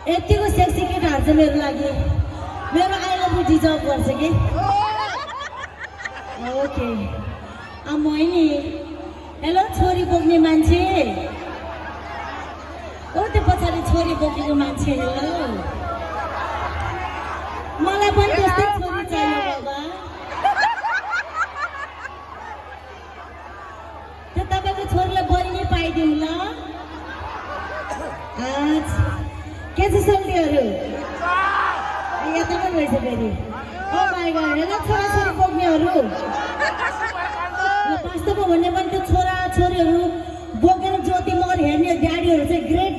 यतिको सेक्सी केटाहरू चाहिँ मेरो लागि मेरो आई लभ यु डिजर्भ गर्छ कि ओके म नि हेलो छोरी बोक्ने मान्छे ओ त्यो पछाडि छोरी बोकेको मान्छे हेलो मलाई पनि त्यस्तै छोरी चाहियो बाबा त्यो तपाईँको छोरीलाई बहिनी पाइदिउँ ल के छ सल्टीहरू यता पनि रहेछ फेरि ओ माई गॉड हेलो छोराछोरी बोक्नेहरू वास्तवमा भन्ने पनि त्यो छोरा छोरीहरू बोकेर ज्योति मगर हेर्ने ड्याडीहरू चाहिँ ग्रेट